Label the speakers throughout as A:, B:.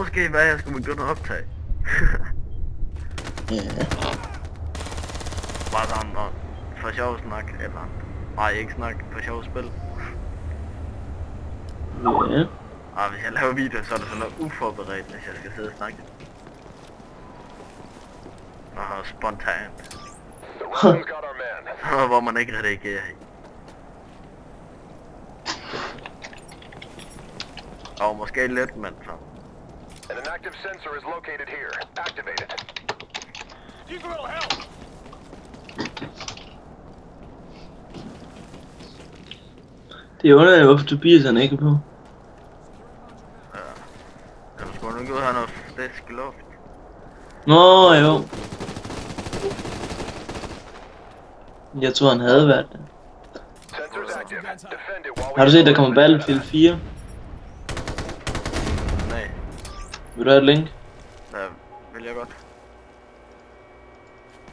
A: Måske hvad jeg skulle begynde at optage.
B: Ja.
A: Bare sådan og for sjov snak, eller nej, ikke snak, for sjov spil.
B: Ja.
A: Og hvis jeg laver video, så er det sådan noget uforberedt, hvis jeg skal sidde og snakke. Og spontant. Hvor man ikke reagerer i. Og måske lidt, men så.
C: And an active sensor is located here. Activate it. Use a little help.
B: Det er underligt, hvorfor Tobias han ikke er på.
A: Ja. Jeg skulle nok ud og have noget frisk luft.
B: Nå, jo. Jeg tror han havde været der.
C: Sensors active. Defend it while we
B: Har du set, der kommer Battlefield 4?
A: Nej,
B: Vil du have et link?
A: det vil jeg godt.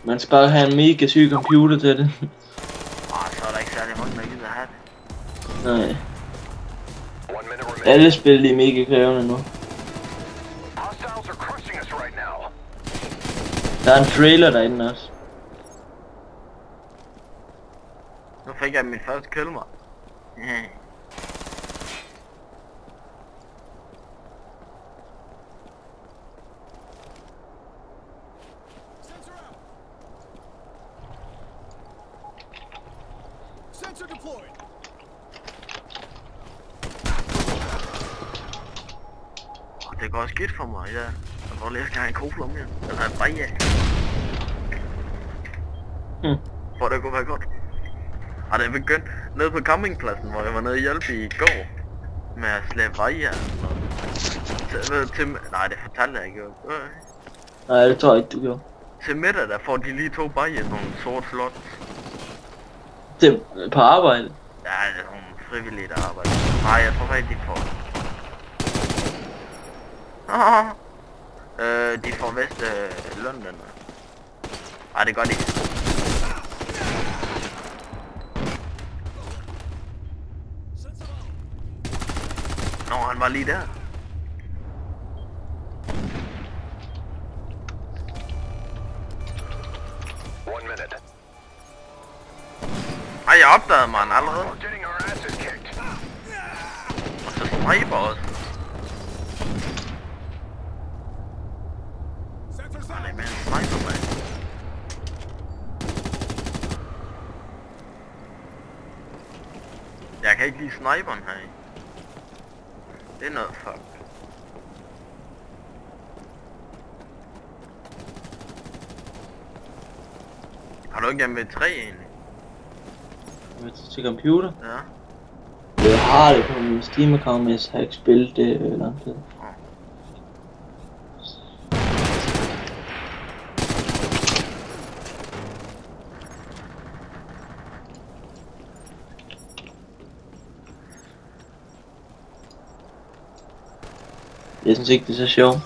B: Man skal bare have en mega syg computer til det.
A: Så er der ikke særlig mange, der gider have det.
B: Nej.
C: 1 minute remaining.
B: Alle spil de er mega krævende nu.
C: Hostiles are crushing us right now.
B: Der er en trailer derinde også.
A: Nu fik jeg min første kill, mig.
D: Sensor deployed.
A: Det går skidt for mig, ja. Jeg får lige at have en cola mere. Eller en bajer. For det kunne være godt. Og det er begyndt nede på campingpladsen, hvor jeg var nede og hjælpe i går. Med at slæbe bajer. Nej, det fortalte jeg ikke.
B: Nej, det tror jeg ikke du gjorde.
A: Til middag der får de lige 2 bajer, nogle sort slot.
B: Det er på arbejde.
A: Ja, det er nogle frivillige der arbejder. Nej, jeg tror ikke de får. De får vist London. Ej, det gør de. Nå, han var lige der. Ej, jeg opdagede mig allerede.
C: We're getting our asses kicked.
A: Og så sniper også.
D: Sensors
A: Han er
D: out.
A: med en sniper, mand. Jeg kan ikke lide sniperen her. Det er noget fuck. Har du ikke MV3 egentlig?
B: Til computer?
A: Ja.
B: Jeg har det på min Steam-account, men jeg har ikke spillet det lang tid. Jeg synes ikke, det er så sjovt.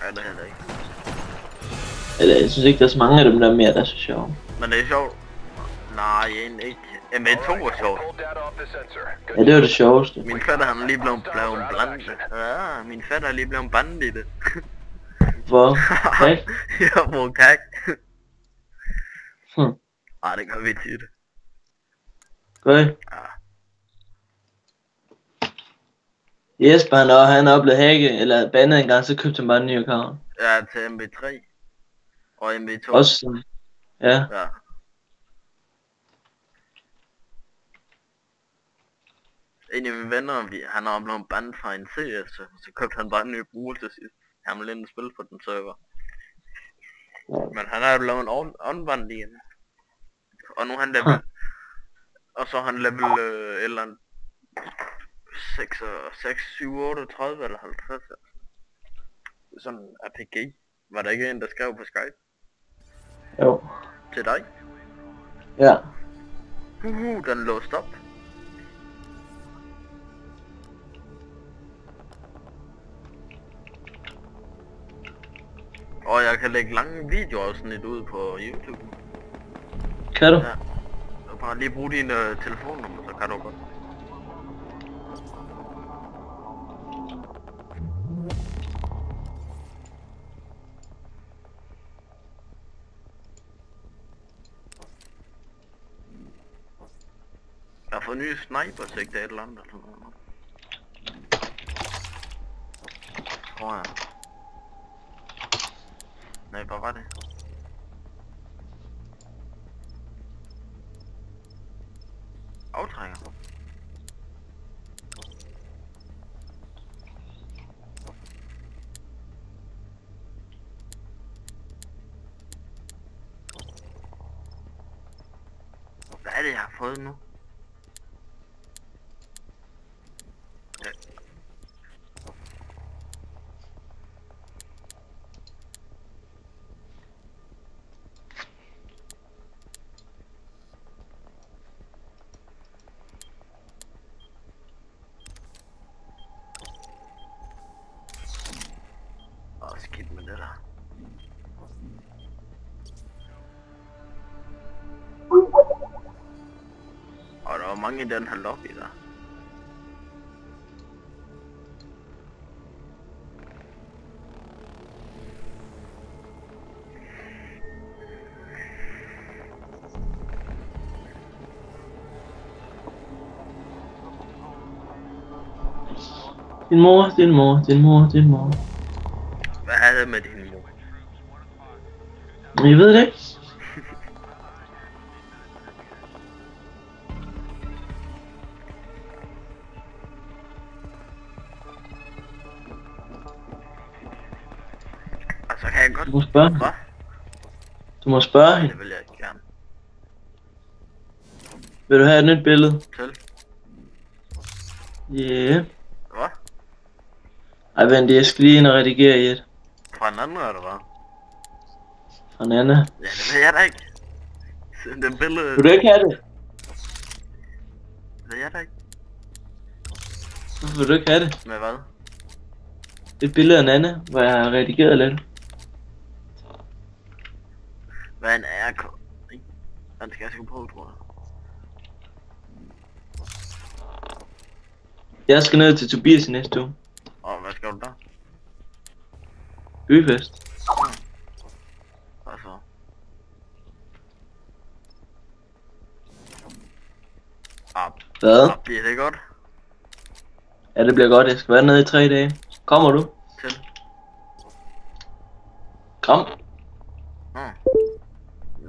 A: Ja, det er heller ikke.
B: Eller jeg synes ikke, der er så mange af dem der mere, der er så sjovt.
A: Men det er sjovt. Nej, egentlig ikke. MV2 er sjovt.
C: Pulled data off the sensor. Good.
B: Ja, det var det sjoveste.
A: Min fætter han er lige blevet bandet. Ja, min fætter er lige blevet bandet i det.
B: Hvor? Hvad?
A: Jeg bruger kak.
B: Hm.
A: Ej, det gør vi tit.
B: Godt.
A: Ja.
B: Jesper han er blevet hacket, eller bandet en gang, så købte han bare en ny account.
A: Ja, til MV3. Og MV2.
B: Også sådan. Ja.
A: Ja. En af mine venner, han har blevet bandet fra en CS, så købte han bare en ny bruger til sidst. Han ville ind og spille på den server. Men han er blevet en åndvand igen. Og nu er han level. Og så er han level et eller andet 6, 7, 38 eller 50. Sådan en RPG. Var der ikke en, der skrev på Skype?
B: Jo.
A: Til dig?
B: Ja.
A: Den låst op. Og jeg kan lægge lange videoafsnit ud på YouTube.
B: Kan du?
A: Ja. Du bare lige bruge din telefonnummer, så kan du godt. fået nye sniper-sigter et eller andet eller sådan noget. Tror jeg. Nej, hvad var det? Aftrænger. Hvad er det, jeg har fået nu? Skidt med det der. Og der var mange i den her lobby der.
B: Din mor.
A: Hvad er det med din mor?
B: Jeg ved det ikke.
A: Altså kan jeg godt...
B: Du må spørge.
A: Hvad?
B: Du må spørge hende.
A: Det vil jeg ikke gerne.
B: Vil du have et nyt billede?
A: Til?
B: Yeah.
A: Hvad?
B: Ej vent, jeg skal lige ind og redigere i et.
A: Fra en anden eller hvad?
B: Fra Nana.
A: Ja, det ved jeg da ikke. Send det billede...
B: Vil du ikke have det?
A: Det ved jeg da ikke.
B: Hvorfor vil du ikke have det?
A: Med hvad?
B: Et billede af Nana, hvor jeg har redigeret lidt.
A: Hvad en ARK? Den skal jeg sgu på, tror jeg.
B: Jeg skal ned til Tobias i næste uge.
A: Og hvad skal du der?
B: Byfest.
A: Hvad så?
B: Hvad?
A: Bliver det godt?
B: Ja, det bliver godt. Jeg skal være nede i 3 dage. Kommer du?
A: Til?
B: Kom.
A: Jeg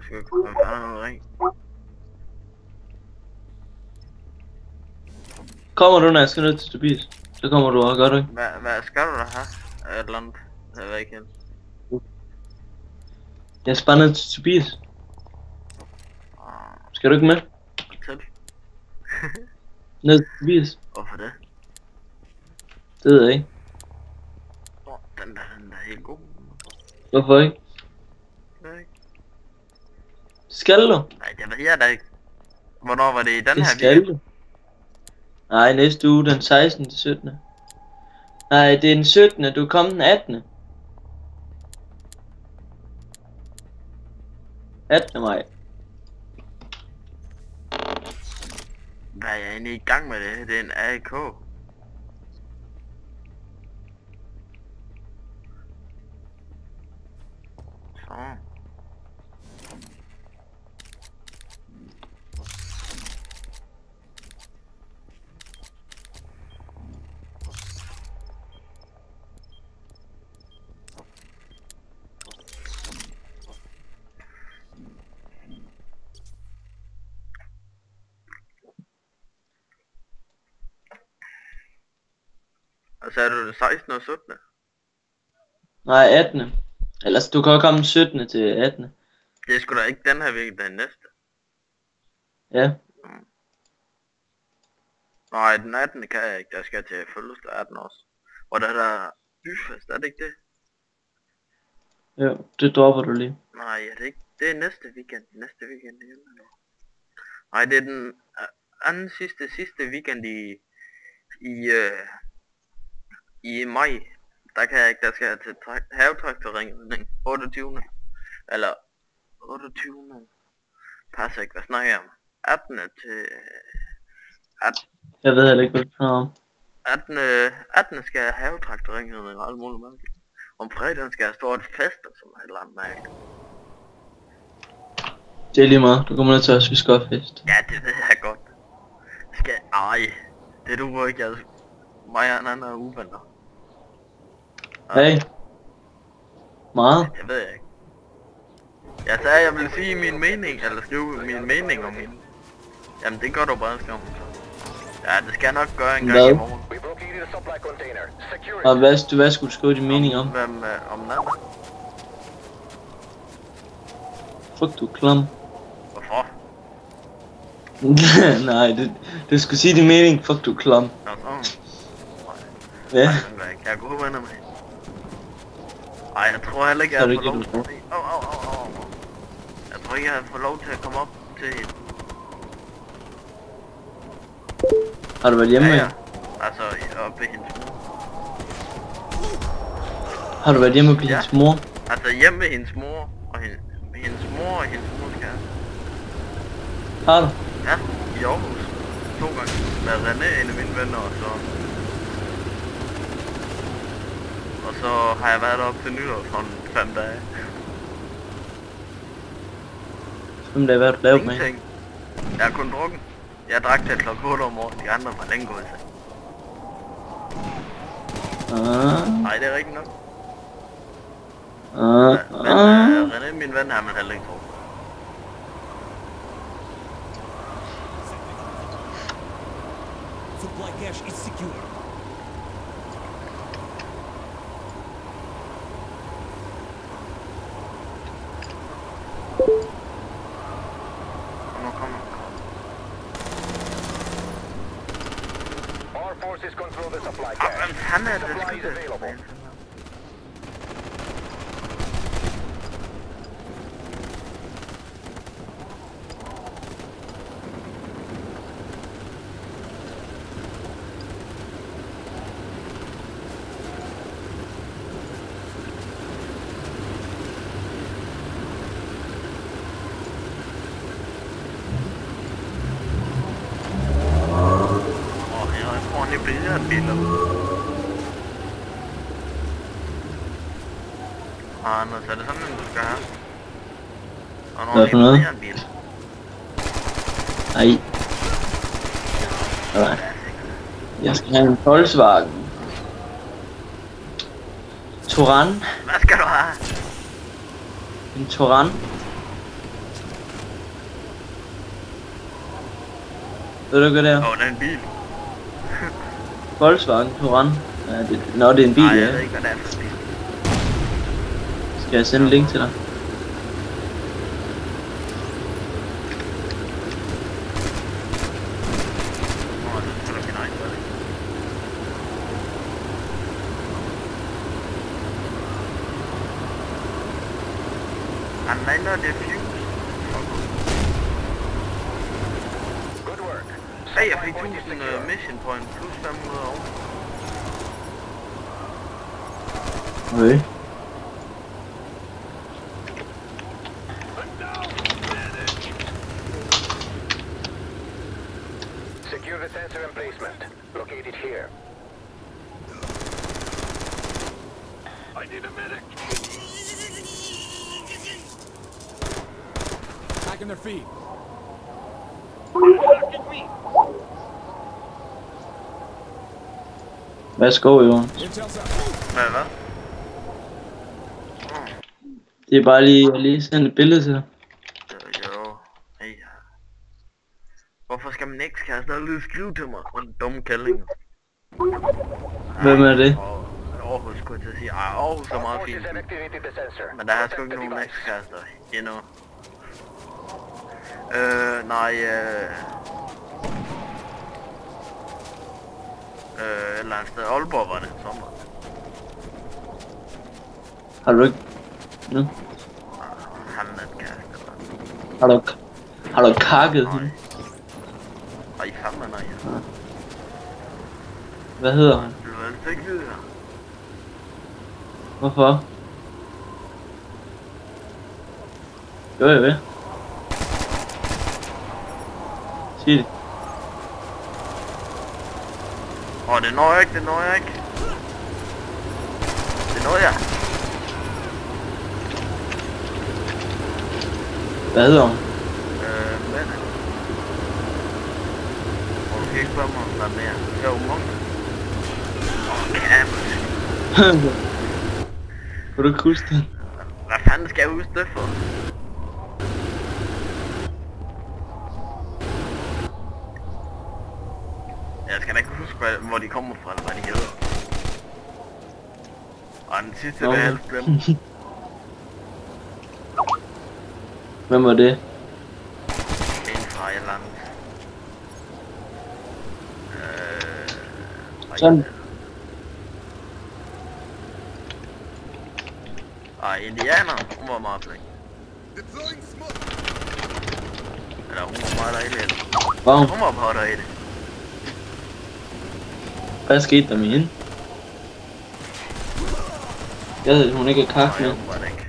A: skal komme noget ring.
B: Kommer du, når jeg skal ned til Tobias? Så kommer du også, gør du ikke?
A: Hvad skal du da have? Et eller andet? Jeg ved ikke helt.
B: Jeg skal bare ned til Tobias. Skal du ikke med?
A: Til?
B: Ned til Tobias?
A: Hvorfor det?
B: Det ved jeg ikke.
A: Den der er helt god.
B: Hvorfor ikke?
A: Det ved jeg ikke.
B: Skal du?
A: Nej, det ved jeg da ikke. Hvornår var det i den
B: Det
A: her
B: skal
A: weekend?
B: du. Nej, næste uge, den 16. til 17. Nej, det er den 17. Du kom den 18. 18. maj.
A: Hvad er jeg egentlig i gang med det? Det er en AK. Så. Og så er du den 16. og 17.
B: Nej, 18. Ellers du kan jo komme den 17. til 18.
A: Det er sgu da ikke den her weekend, den næste.
B: Ja.
A: Nej, den 18. kan jeg ikke. Der skal jeg til fødselsdag 18 også. Og der er der byfest, er det ikke det?
B: Jo, det dropper du lige.
A: Nej, er det ikke? Det er næste weekend. Næste weekend i julen. Nej, det er den anden sidste weekend i maj. Der kan jeg ikke, der skal jeg til havetraktorringen 28. Eller 28. Passer ikke, hvad snakker jeg om? 18. til 18.
B: Jeg ved heller ikke, hvad du snakker om.
A: 18. skal jeg have traktorringen og alt muligt mærkeligt. Om fredagen skal jeg stå et fest og sådan et eller andet mærkeligt.
B: Det er lige meget, du kommer ned til os, vi skal have fest.
A: Ja, det ved jeg godt. Skal... Ej. Det du ikke, altså. Mig og en anden er uvenner.
B: Hey. Meget.
A: Det ved jeg ikke. Jeg sagde, at jeg ville sige min mening, eller skrive min mening om hende. Jamen det gør du bare, skam. Ja, det skal jeg nok gøre en gang i morgen.
C: We've located a supply container. Secure it.
B: Og hvad skulle du skrive din mening om?
A: Hvem, om den anden?
B: Fuck du klam.
A: Hvorfor?
B: Nej, du skulle sige din mening. Fuck du klam.
A: Nå, så.
B: Ja.
A: Jeg er gode venner med hende. Ej, jeg tror heller ikke, jeg
B: Så er
A: har
B: det
A: fået
B: ikke
A: lov
B: det,
A: til... Jeg tror ikke, jeg har fået lov til at komme op til hende.
B: Har du været hjemme med
A: Ja,
B: hende?
A: altså oppe ved hendes mor.
B: Har du været hjemme med
A: Ja.
B: hendes mor?
A: Altså hjemme ved hendes mor og hendes mor og hendes mors kæreste.
B: Har du?
A: Ja, i Aarhus. 2 gange. Med René, en af mine venner, og så har jeg været deroppe til nytår for 5 dage.
B: Hvem der har været lavet med hende?
A: Ingenting. Jeg har kun drukket. Jeg drak til klokken 8 om morgenen, de andre var længe gået til. Nej, det er rigtigt nok. Men René, min ven, har man heller ikke drukket.
D: Supply cache is secure.
A: Nu kommer
C: Our forces control the supply
A: han.
C: cache.
A: Han er det
C: Supply is
A: sgu
C: available.
A: Jeg har en ordentlig billede af biler. Anders, er det sådan, du skal have? Og en
B: Hvad for noget?
A: ordentlig bil.
B: Nej. Nej. Jeg skal have en Volkswagen. Touran.
A: Hvad skal du have?
B: En Touran. Ved du hvad det er?
A: Åh, det er en bil.
B: Volkswagen Touran. Ja, det er en bil,
A: Nej, jeg
B: ja.
A: ved ikke, hvad det er for en bil.
B: Skal jeg sende en link til dig?
A: Nå, det skal du min egen gøre. Han mangler det fuse.
C: Good work.
A: Hey, jeg fik
C: Supply point is
A: 1000
C: secure.
A: mission point plus 500 år.
B: Okay.
C: Secure the sensor emplacement. Located here. I need a medic.
D: Back on their feet.
B: Værsgo, Johan.
D: Intel's up.
A: Hvad?
B: Det er bare lige sende et billede til dig.
A: Jo. Hey. Hvorfor skal min ekskæreste aldrig skrive til mig? En dum kælling.
B: Hvem er det?
A: Aarhus skulle jeg til at sige. Ej, Aarhus er
C: Our
A: meget
C: forces
A: fint.
C: have activated the sensor.
A: Men der er sgu
C: Protect
A: ikke
C: the
A: nogen
C: device.
A: ekskærester endnu. Nej, et eller andet sted. Aalborg var det en sommer.
B: Har du ikke? Nu?
A: Han er en kæreste, eller?
B: Har du kakket
A: Nej.
B: hende?
A: Ej, fandme nej.
B: Hvad hedder han?
A: Du vil altså ikke vide her.
B: Hvorfor? Gør jeg ved? Sig det.
A: Det når jeg ikke, det når jeg ikke. Det når jeg.
B: Hvad hedder hun?
A: Mette. Hvor du kan ikke spørge mig om der er mere. Jo, Monk. Campus.
B: Kan du ikke huske det?
A: Hvad fanden skal jeg huske det for? Jeg skal da ikke huske, hvor de kommer fra, eller hvad de hedder. Og den sidste, det er helt glemt.
B: Hvem var det?
A: En fra Irland.
B: Sådan.
A: Og indianer, hun var meget flink. Eller hun var meget dejlig.
B: Wow.
A: Hun var på det.
B: Hvad skete der med hende? Jeg ved, hun ikke er kaffe med.
A: Nej, hun var det ikke.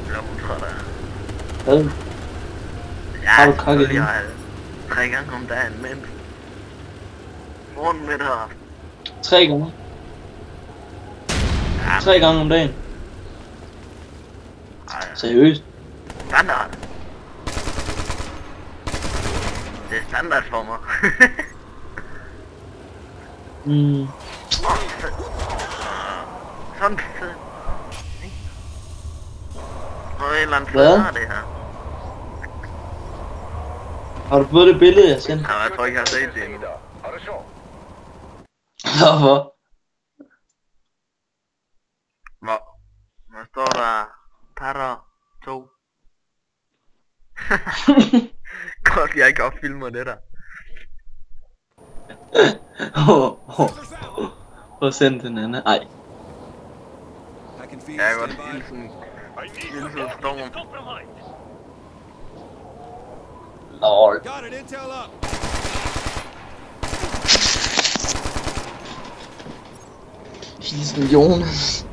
A: Eller hun træt af.
B: Hvad?
A: Ja,
B: Har du kakket hende?
A: jeg 3 gange om dagen, men... Morgen, middag og aften.
B: 3 gange?
A: Ja,
B: 3 gange om dagen?
A: ej,
B: Seriøst?
A: standard. Det er standard for mig. Sådan fedt. Noget et eller andet
B: Hvad?
A: fedt det her.
B: Har du fået det billede, jeg sendte?
A: Ja, jeg tror ikke, jeg har set det endnu.
C: Har du så?
B: Hvorfor?
A: Hvad står der? Patter 2. Godt, jeg ikke opfilmer det der.
B: Hvor sendte den anden? Ej.
D: I can feel
A: Jeg kan
D: it.
A: godt
D: Stand
A: file
D: by.
A: sådan en storm.
B: Lol.
D: Got it. Intel up.
B: Hilsen Jonas.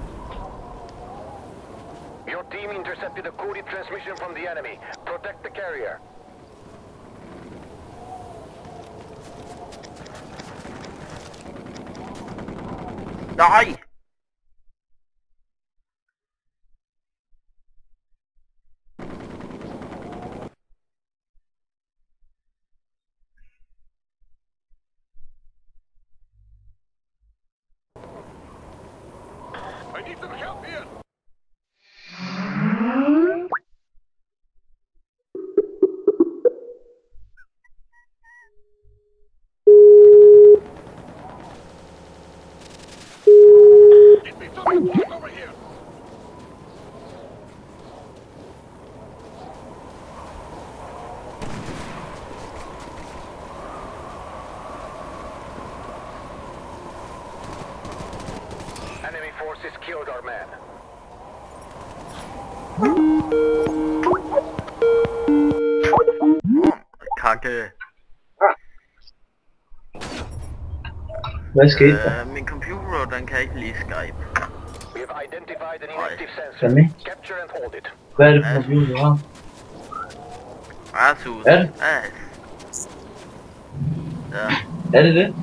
C: Your team intercepted a coded transmission from the enemy. Protect the carrier.
A: Nej!
C: I need some help here. Get me some support over here. Enemy forces killed our man.
A: Kakke.
B: Hvad skete der?
A: Min computer, den kan ikke lige Skype.
C: We have identified an inactive sensor.
B: Hvad med?
C: Capture and hold it.
B: Hvad er det for en computer, du har?
A: Asus.
B: Er det?
A: As. Ja,
B: Er det det?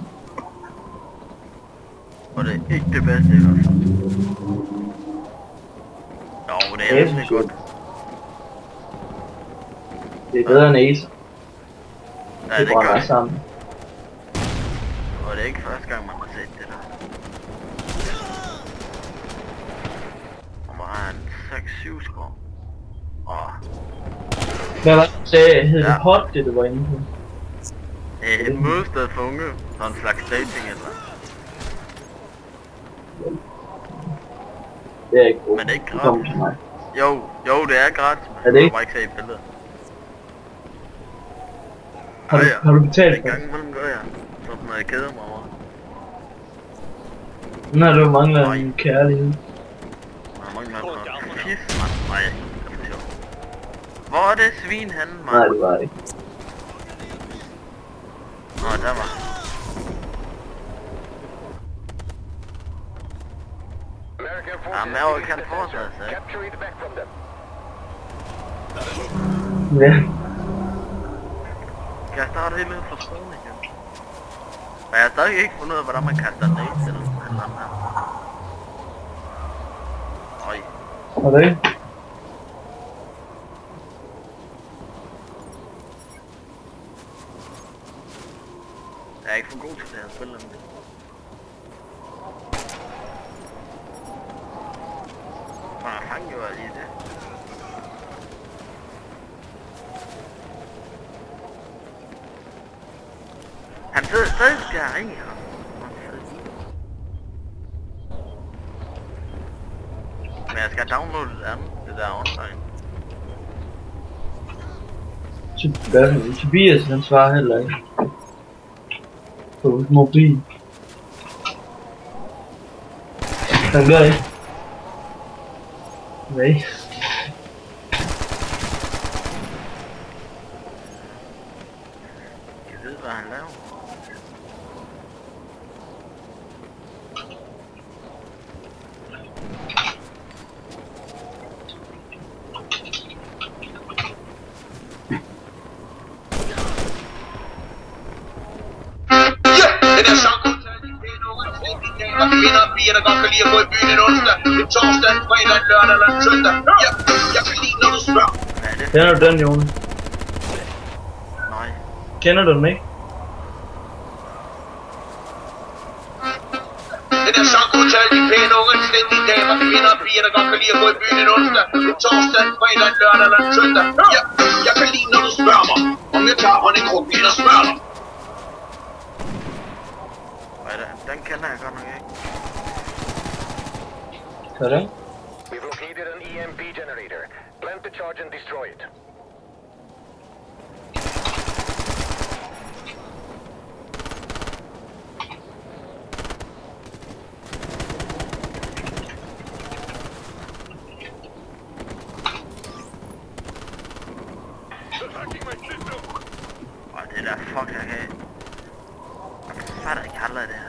A: og det er ikke det bedste i hvert fald. Jo, det er
B: Asus.
A: egentlig godt.
B: Det er bedre end Acer.
A: Ja,
B: Det
A: det
B: brænder
A: gør det.
B: sammen.
A: Og det er ikke første gang, man har set det der. Og man har en 6-7 skår.
B: Hvad var det, du sagde? Hed det
A: Ja.
B: hot, det du var inde på?
A: Et mødested for unge. Sådan en slags dating eller.
B: Det er ikke godt.
A: Men det er ikke
B: Det kommer
A: gratis.
B: til mig.
A: Jo, det er gratis,
B: Er
A: men
B: det
A: du
B: ikke?
A: kan bare ikke se i billedet.
B: Har du betalt
A: En
B: for det?
A: gang imellem gør jeg. Sådan noget, jeg keder mig over.
B: Nu har du mangler
A: Nej.
B: en kærlighed.
A: Der mangler noget fis, mand. Nej, det er for sjovt. Hvor er det svin henne, mand?
B: Nej, det var det ikke.
A: Nå, der var.
C: American forces
A: Ja, men
C: have
A: jeg
C: seized
A: kan
C: the
A: fortsætte,
C: sensor.
A: ikke?
C: Capture it back from them.
B: Ja.
A: Skal jeg starte helt ned fra skolen igen? Men jeg har stadig ikke fundet ud af, hvordan man kaster ned til den her. Øj.
B: Og det?
A: Han gjorde lige det. Han sidder stadig der inde her. Men jeg skal downloade det andet, det der online.
B: Tobias, han svarer heller ikke. På mobil. Han gør ikke. Nej.
A: Jeg ved, hvad han laver.
E: Der godt kan lide at gå i byen en onsdag, en torsdag, en fredag, en lørdag eller en søndag. Ja, jeg kan lide, når du spørger.
B: Kender du den, Jonas?
A: Nej.
B: Kender du den ikke?
E: Den er sanghotel, de pæne unge, stændige damer, kvinder og piger, der godt kan lide at gå i byen en onsdag, en torsdag, en fredag, en lørdag eller en søndag. Ja, jeg kan lide, når du spørger mig, om jeg tager honningkrukken og spørger dig.
A: Den kender jeg godt nok ikke.
B: Sådan.
C: We've located an EMP generator. Plant the charge and destroy it.
A: Det der fuck jeg kan. Jeg fatter ikke aldrig det her.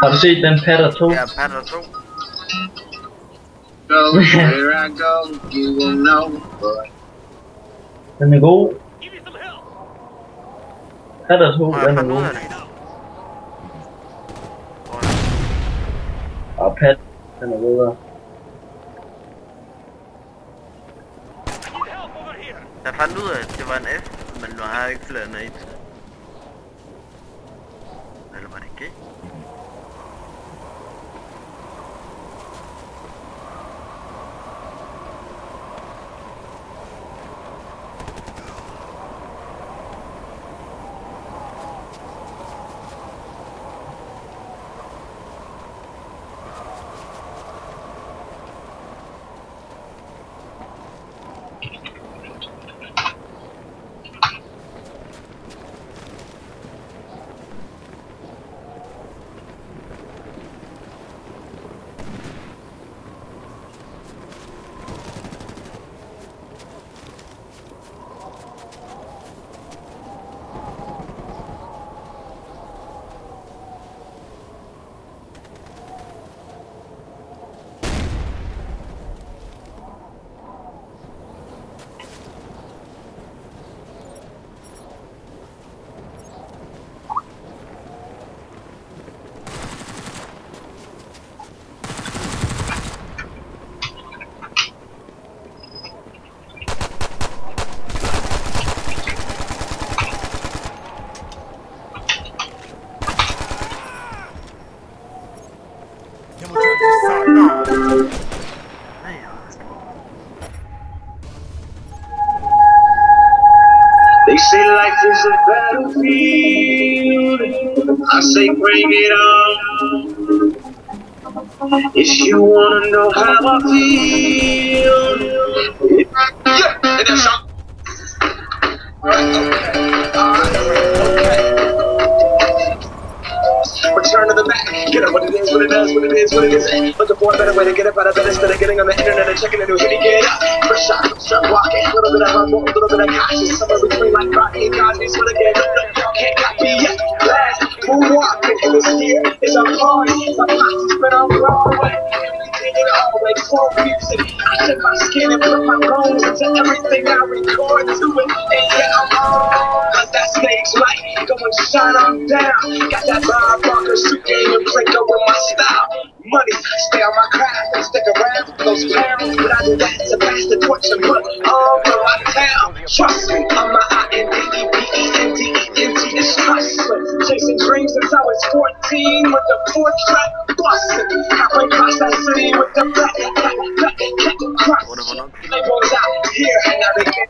B: Har du set den Patter 2?
A: Ja, Patter 2.
E: Go where I go, you will know.
B: Den er god. Patter 2,
A: Må
B: den
A: jeg
B: er
A: finde ud
B: god.
A: af det?
B: Og Pat, den er bedre.
A: Jeg fandt ud af, at det var en F, men nu har jeg ikke flere nades. Eller var det G?
E: They say life is a battlefield. I say bring it on. If you wanna know how I feel, yeah, and that's all. Return to the Mac, get it what it is, what it does, what it is, what it isn't. Looking for a better way to get it better instead of getting on the internet and checking a new hit again. First shot, start walking, a little bit of humble, a little bit of cautious, somewhere between like Rocky and Cosby's what again. No, can't copy yet. Last moonwalking, and this year is a party. My posse's been on Broadway, everything in always soul music. I took my skin and put my bones into everything I record to it, and yeah, I'm on. Cause that stage light, going shine on down. Got that Bob Barker suit game and Draco with my style. money. Stay on my craft and stick around those pounds, but I do that to pass the torch and put on for my town. Trust me, I'm my INDEPENDENT. It's hustling, chasing dreams since I was 14 with the 4-track busting. Halfway across that city with the black cross. Labels out here and I begin.